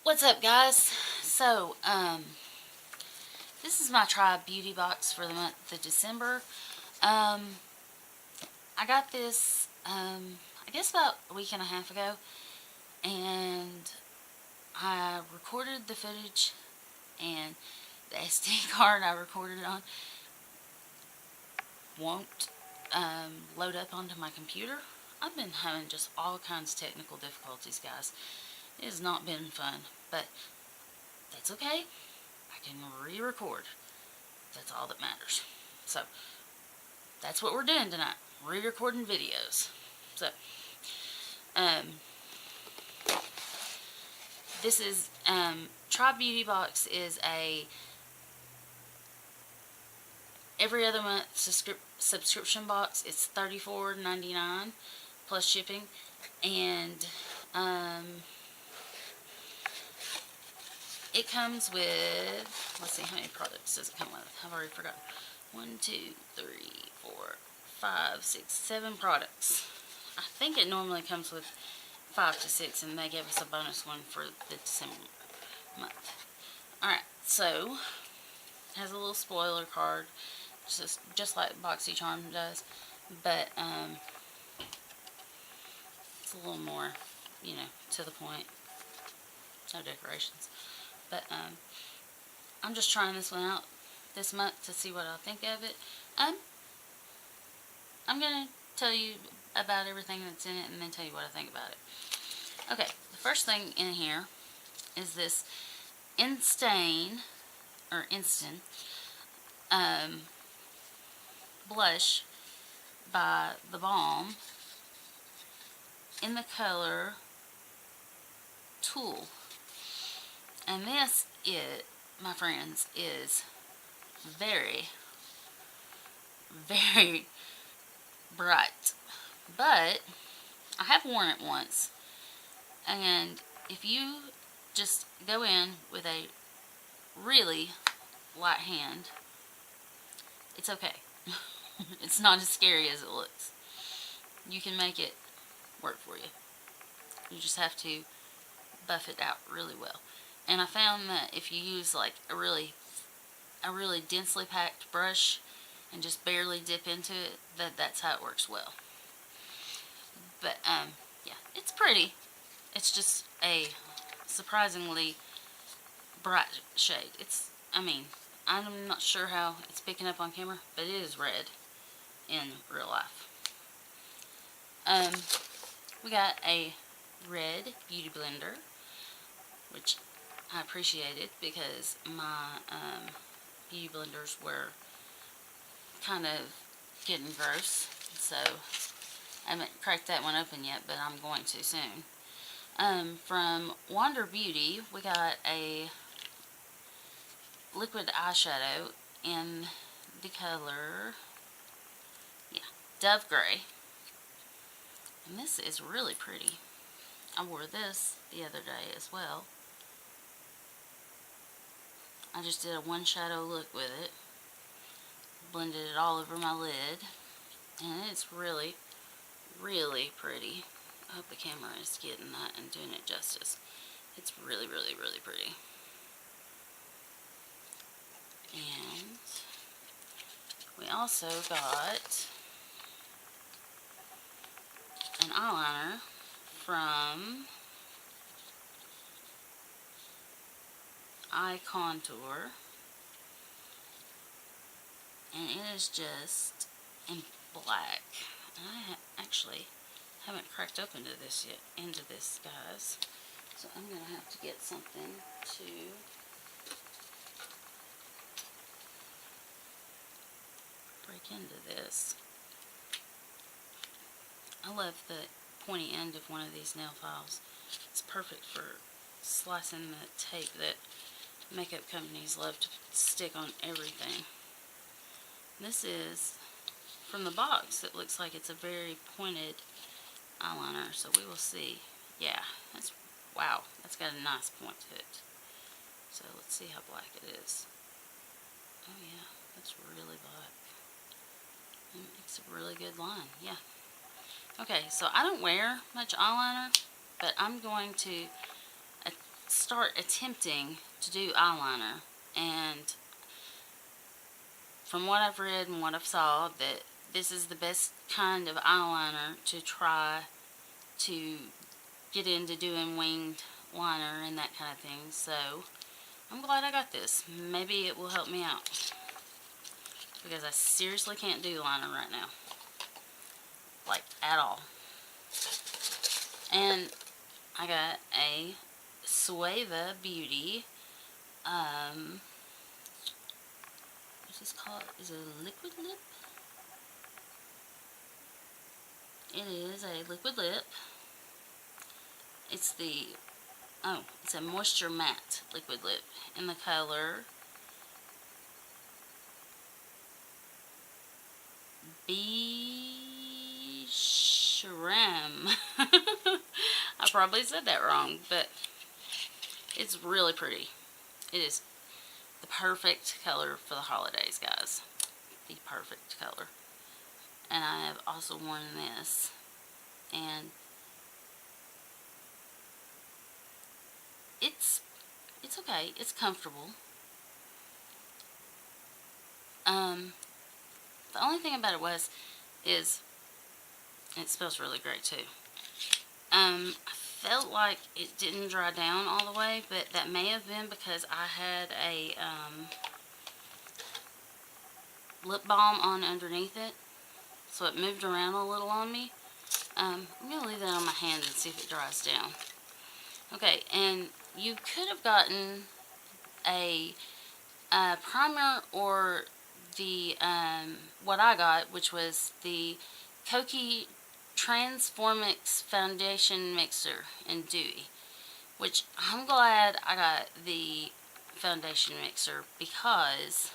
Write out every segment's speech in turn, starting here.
What's up, guys? So, this is my Try Beauty box for the month of December. I got this, I guess about a week and a half ago, and I recorded the footage, and the SD card I recorded it on won't load up onto my computer. I've been having just all kinds of technical difficulties, guys. It has not been fun, but that's okay. I can re-record. That's all that matters. So, that's what we're doing tonight. Re-recording videos. So, this is, Try Beauty Box is a every other month subscription box. It's $34.99 plus shipping. And, it comes with, let's see, how many products does it come with? I've already forgotten. 1, 2, 3, 4, 5, 6, 7 products. I think it normally comes with 5 to 6, and they gave us a bonus one for the December month. Alright, so, it has a little spoiler card, just like BoxyCharm does, but, it's a little more, you know, to the point. No decorations. But, I'm just trying this one out this month to see what I think of it. I'm going to tell you about everything that's in it and then tell you what I think about it. Okay, the first thing in here is this Instain blush by Thebalm in the color Toile. And this, my friends, is very, very bright. But I have worn it once, and if you just go in with a really light hand, it's okay. It's not as scary as it looks. You can make it work for you. You just have to buff it out really well. And I found that if you use like a really densely packed brush and just barely dip into it, that's how it works well. But yeah, it's pretty. It's just a surprisingly bright shade. I'm not sure how it's picking up on camera, but it is red in real life. We got a red beauty blender, which I appreciated because my beauty blenders were kind of getting gross, so I haven't cracked that one open yet, but I'm going to soon. From Wander Beauty, we got a liquid eyeshadow in the color, Dove Gray. And this is really pretty. I wore this the other day as well. I just did a one shadow look with it. Blended it all over my lid. And it's really, really pretty. I hope the camera is getting that and doing it justice. It's really, really, really pretty. And we also got an eyeliner from Contour, and it is just in black. And I actually haven't cracked open into this yet, guys. So I'm gonna have to get something to break into this. I love the pointy end of one of these nail files. It's perfect for slicing the tape that makeup companies love to stick on everything. This is, from the box, it looks like it's a very pointed eyeliner, so we will see. Yeah, wow, that's got a nice point to it. So let's see how black it is. Oh yeah, that's really black. It makes a really good line, yeah. Okay, so I don't wear much eyeliner, but I'm going to start attempting to do eyeliner, and from what I've read and what I've saw, that this is the best kind of eyeliner to try to get into doing winged liner and that kind of thing. So I'm glad I got this. Maybe it will help me out, because I seriously can't do liner right now, like at all. And I got a Suva Beauty, what's this called? Is it a liquid lip? It is a liquid lip. It's it's a moisture matte liquid lip in the color Besharam. I probably said that wrong, but it's really pretty. It is the perfect color for the holidays, guys. The perfect color. And I have also worn this, and it's okay. It's comfortable. The only thing about it is it smells really great too. I felt like it didn't dry down all the way, but that may have been because I had a lip balm on underneath it, so it moved around a little on me. I'm going to leave that on my hand and see if it dries down. Okay, and you could have gotten a primer, or the what I got, which was the Kokie Tranformix foundation mixer in dewy, which I'm glad I got the foundation mixer, because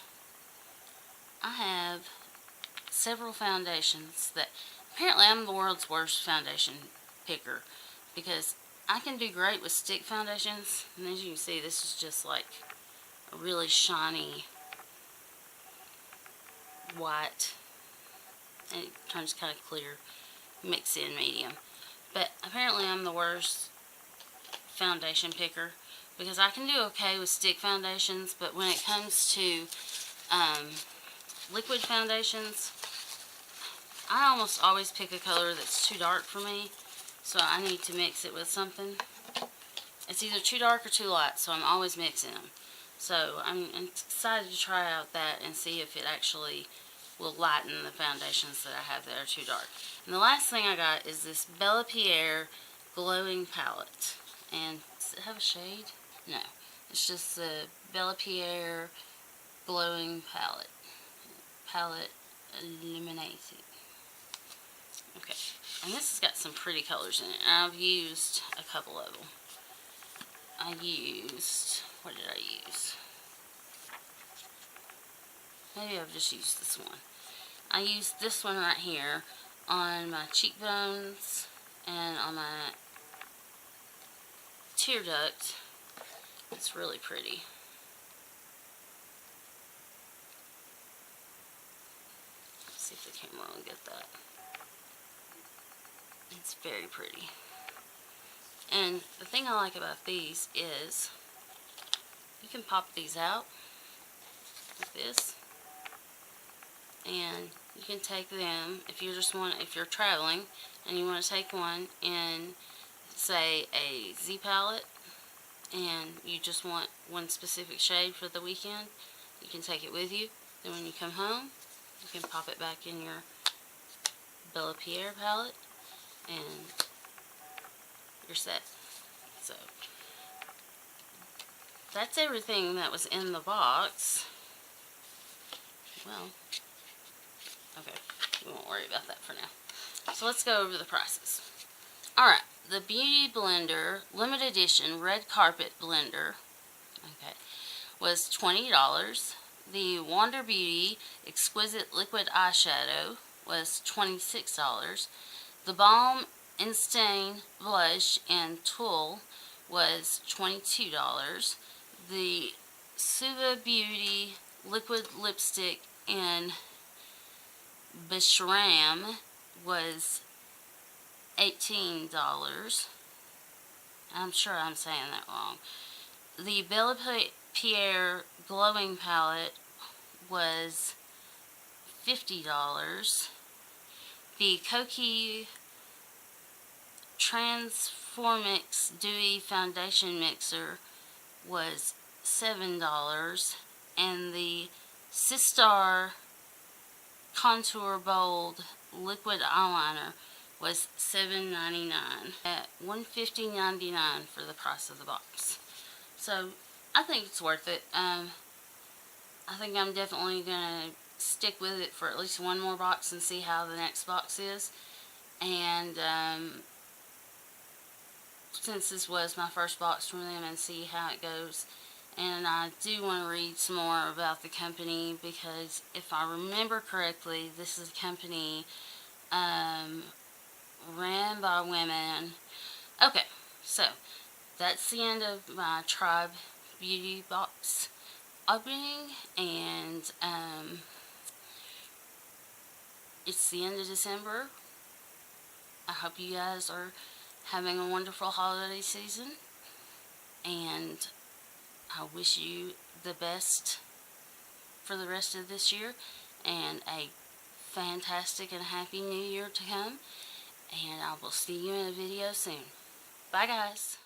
I have several foundations that apparently I'm the world's worst foundation picker, because I can do great with stick foundations, and as you can see, this is just like a really shiny white, and it turns kind of clear, mix in medium. But apparently I'm the worst foundation picker, because I can do okay with stick foundations, but when it comes to liquid foundations, I almost always pick a color that's too dark for me, so I need to mix it with something. It's either too dark or too light, so I'm always mixing them. So I'm excited to try out that and see if it actually will lighten the foundations that I have that are too dark. And the last thing I got is this Bellapiere Glowing palette. And does it have a shade? No. It's just the Bellapiere Glowing palette. Palette Illuminated. Okay. And this has got some pretty colors in it. And I've used a couple of them. What did I use? Maybe I've just used this one. I used this one right here on my cheekbones and on my tear duct. It's really pretty. Let's see if the camera will get that. It's very pretty. And the thing I like about these is you can pop these out like this, and you can take them if you're traveling and you want to take one in, say, a Z palette, and you just want one specific shade for the weekend, you can take it with you. Then when you come home, you can pop it back in your Bellapiere palette, and you're set. So that's everything that was in the box. Well, okay, we won't worry about that for now. So let's go over the prices. Alright, the Beauty Blender Limited Edition Red Carpet Blender, okay, was $20. The Wander Beauty Exquisite Liquid Eyeshadow was $26. The Balm Instain Blush and Toile was $22. The Suva Beauty Liquid Lipstick in Besharam was $18. I'm sure I'm saying that wrong. The Bellapiere Glowing palette was $50. The Kokie Tranformix Dewy Foundation Mixer was $7. And the Sistar Contour Bold Liquid Eyeliner was $7.99 at $150.99 for the price of the box. So I think it's worth it. I think I'm definitely gonna stick with it for at least one more box and see how the next box is. And since this was my first box from them, and see how it goes. And I do want to read some more about the company, because if I remember correctly, this is a company ran by women. Okay, so that's the end of my Tribe Beauty box opening, and it's the end of December. I hope you guys are having a wonderful holiday season, and I wish you the best for the rest of this year, and a fantastic and happy new year to come, and I will see you in a video soon. Bye guys.